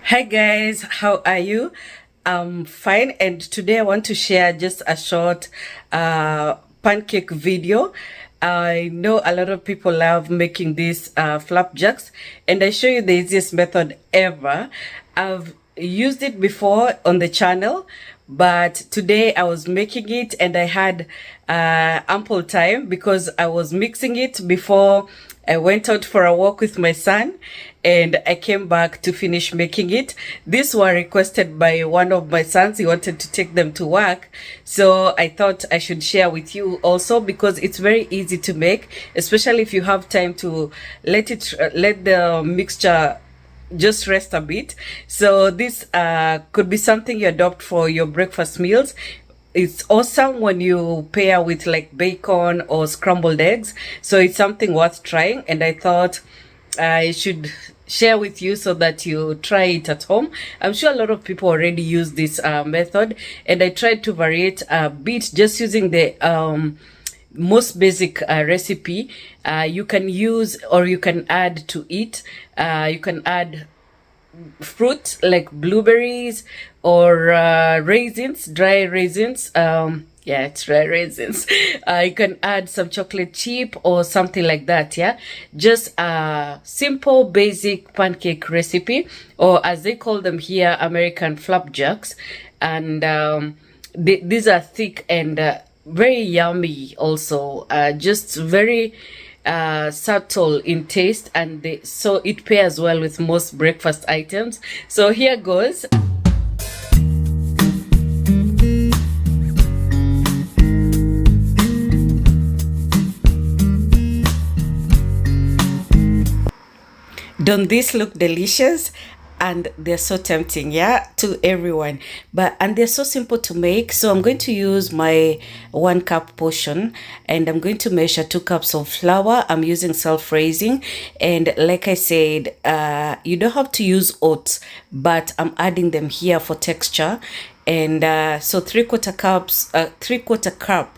Hi guys, how are you? I'm fine, and today I want to share just a short pancake video. I know a lot of people love making these flapjacks, and I show you the easiest method ever. I've used it before on the channel, but today I was making it and I had ample time because I was mixing it before I went out for a walk with my son, and I came back to finish making it. These were requested by one of my sons. He wanted to take them to work. So I thought I should share with you also because it's very easy to make, especially if you have time to let the mixture just rest a bit. So this could be something you adopt for your breakfast meals. It's awesome when you pair with like bacon or scrambled eggs. So it's something worth trying, and I thought I should share with you so that you try it at home. I'm sure a lot of people already use this method, and I tried to vary it a bit just using the most basic recipe. You can use, or you can add to it, you can add fruit like blueberries or raisins, dry raisins. Yeah, it's dry raisins. You can add some chocolate chip or something like that. Yeah, just a simple basic pancake recipe, or as they call them here, American flapjacks. And these are thick and very yummy also, just very subtle in taste, and so it pairs well with most breakfast items. So here goes. Don't these look delicious? And they're so tempting, yeah, to everyone. And they're so simple to make. So I'm going to use my 1 cup portion, and I'm going to measure 2 cups of flour. I'm using self-raising, and like I said, you don't have to use oats, but I'm adding them here for texture. And so 3/4 cup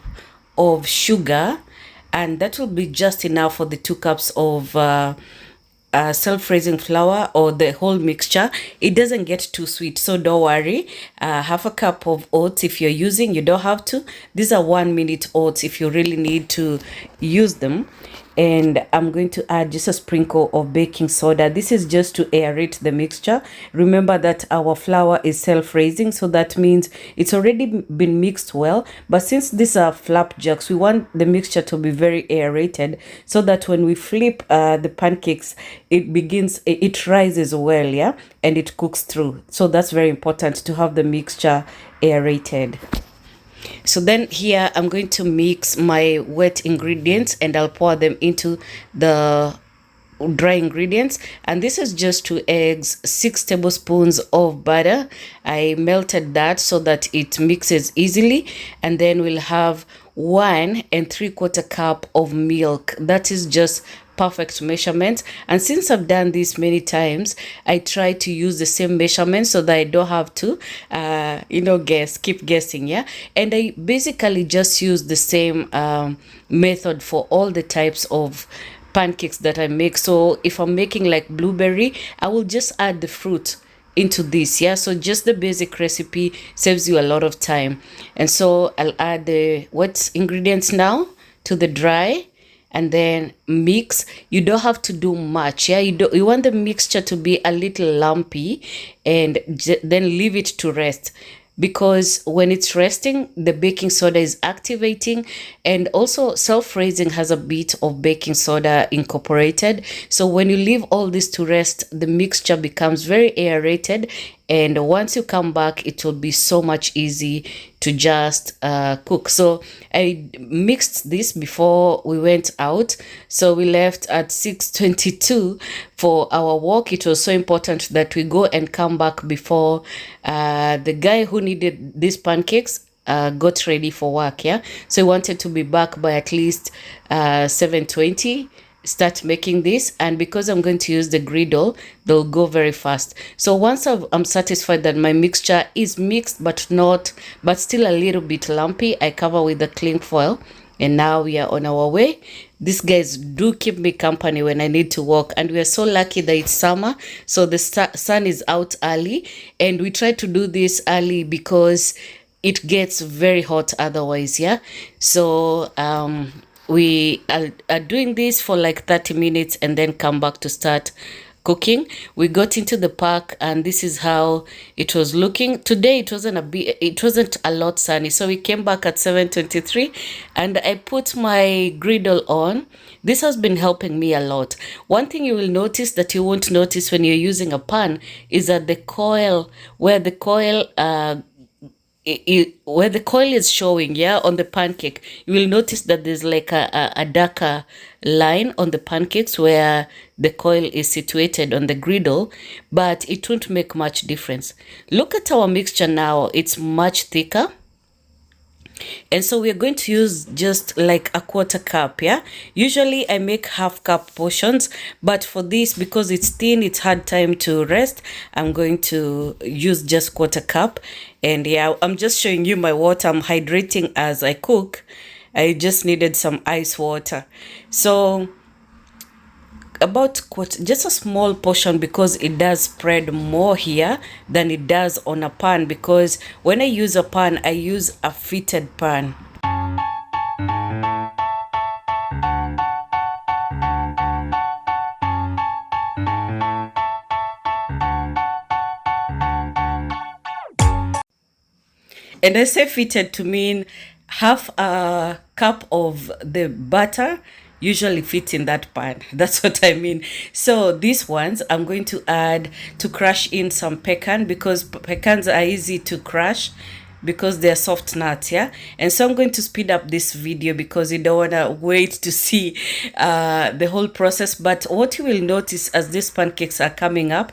of sugar, and that will be just enough for the 2 cups of self-raising flour or the whole mixture. It doesn't get too sweet, so don't worry. 1/2 cup of oats if you're using. You don't have to. These are 1 minute oats if you really need to use them. And I'm going to add just a sprinkle of baking soda. This is just to aerate the mixture. Remember that our flour is self-raising, so that means it's already been mixed well. But since these are flapjacks, we want the mixture to be very aerated, so that when we flip the pancakes, it rises well, yeah, and it cooks through. So that's very important to have the mixture aerated. So then here I'm going to mix my wet ingredients, and I'll pour them into the dry ingredients. And this is just 2 eggs, 6 tablespoons of butter. I melted that so that it mixes easily. And then we'll have 1 3/4 cup of milk. That is just perfect measurement. And since I've done this many times, I try to use the same measurement so that I don't have to keep guessing. Yeah, and I basically just use the same method for all the types of pancakes that I make. So if I'm making like blueberry, I will just add the fruit into this. Yeah, so just the basic recipe saves you a lot of time. And so I'll add the wet ingredients now to the dry, and then mix. You don't have to do much. Yeah, you want the mixture to be a little lumpy, and then leave it to rest, because when it's resting, the baking soda is activating, and also self-raising has a bit of baking soda incorporated. So when you leave all this to rest, the mixture becomes very aerated, and once you come back, it will be so much easy to just cook. So I mixed this before we went out, so we left at 6:22 for our walk. It was so important that we go and come back before the guy who needed these pancakes got ready for work. Yeah, so we wanted to be back by at least 7:20, start making this. And because I'm going to use the griddle, they'll go very fast. So once I'm satisfied that my mixture is mixed but still a little bit lumpy, I cover with the cling foil, And now we are on our way. These guys do keep me company when I need to walk, and we are so lucky that it's summer, so the sun is out early, and we try to do this early because it gets very hot otherwise. Yeah, so we are doing this for like 30 minutes and then come back to start cooking. We got into the park, and this is how it was looking today. It wasn't a lot sunny, so we came back at 7:23, and I put my griddle on. This has been helping me a lot. One thing you will notice that you won't notice when you're using a pan is that the coil, where the coil where the coil is showing, yeah, on the pancake, you will notice that there's like a darker line on the pancakes where the coil is situated on the griddle, but it won't make much difference. Look at our mixture now. It's much thicker. And so we're going to use just like a quarter cup. Yeah, usually I make half cup portions, but for this, because it's thin, it's hard time to rest, I'm going to use just quarter cup. And yeah, I'm just showing you my water. I'm hydrating as I cook. I just needed some ice water. So about just a small portion, because it does spread more here than it does on a pan, because when I use a pan, I use a fitted pan. And I say fitted to mean half a cup of the butter usually fit in that pan. That's what I mean. So these ones I'm going to add to crush in some pecan, because pecans are easy to crush because they're soft nuts. Yeah, and so I'm going to speed up this video because you don't want to wait to see the whole process. But what you will notice as these pancakes are coming up,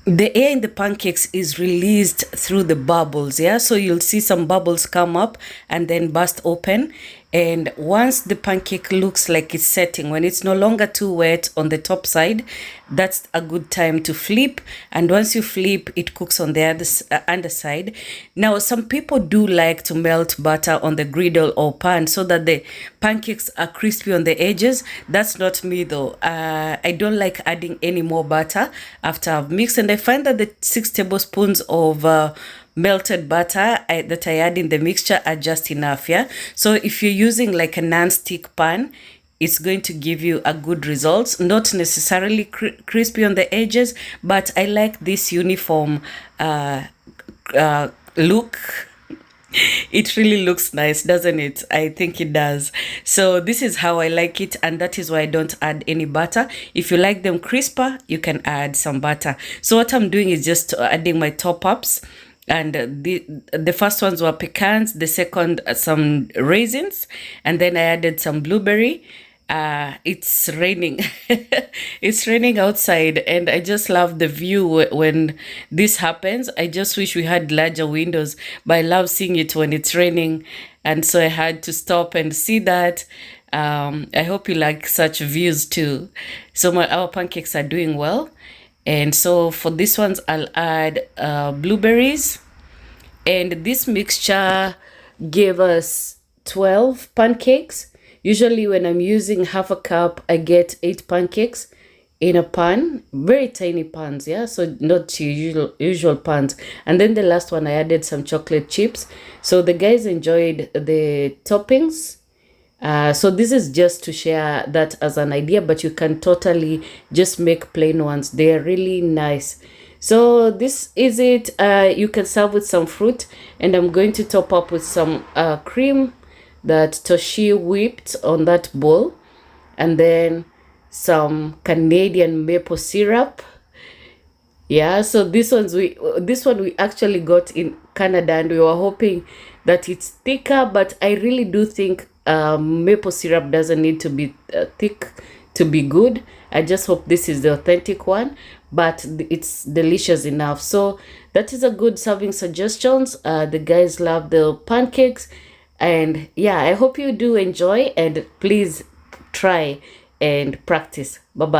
the air in the pancakes is released through the bubbles. Yeah, so you'll see some bubbles come up and then burst open. And once the pancake looks like it's setting, when it's no longer too wet on the top side, that's a good time to flip. And once you flip, it cooks on the other underside. Now, some people do like to melt butter on the griddle or pan so that the pancakes are crispy on the edges. That's not me though. I don't like adding any more butter after I've mixed, and I find that the 6 tablespoons of melted butter that I add in the mixture are just enough. Yeah, so if you're using like a non-stick pan, it's going to give you a good results. Not necessarily crispy on the edges, but I like this uniform look. It really looks nice, doesn't it? I think it does. So this is how I like it, and that is why I don't add any butter. If you like them crisper, you can add some butter. So what I'm doing is just adding my top ups. And the first ones were pecans, the second some raisins, and then I added some blueberry. It's raining. It's raining outside, and I just love the view when this happens. I just wish we had larger windows, but I love seeing it when it's raining, and so I had to stop and see that. I hope you like such views too. So our pancakes are doing well. And so for these ones, I'll add blueberries. And this mixture gave us 12 pancakes. Usually when I'm using half a cup, I get 8 pancakes in a pan. Very tiny pans, yeah? So not usual pans. And then the last one, I added some chocolate chips. So the guys enjoyed the toppings. So this is just to share that as an idea, but you can totally just make plain ones. They are really nice. So this is it. You can serve with some fruit, and I'm going to top up with some cream that Toshi whipped on that bowl, and then some Canadian maple syrup. Yeah, so this one we actually got in Canada, and we were hoping that it's thicker, but I really do think maple syrup doesn't need to be thick to be good. I just hope this is the authentic one, but it's delicious enough. So that is a good serving suggestions. The guys love the pancakes, and yeah, I hope you do enjoy, and please try and practice. Bye bye.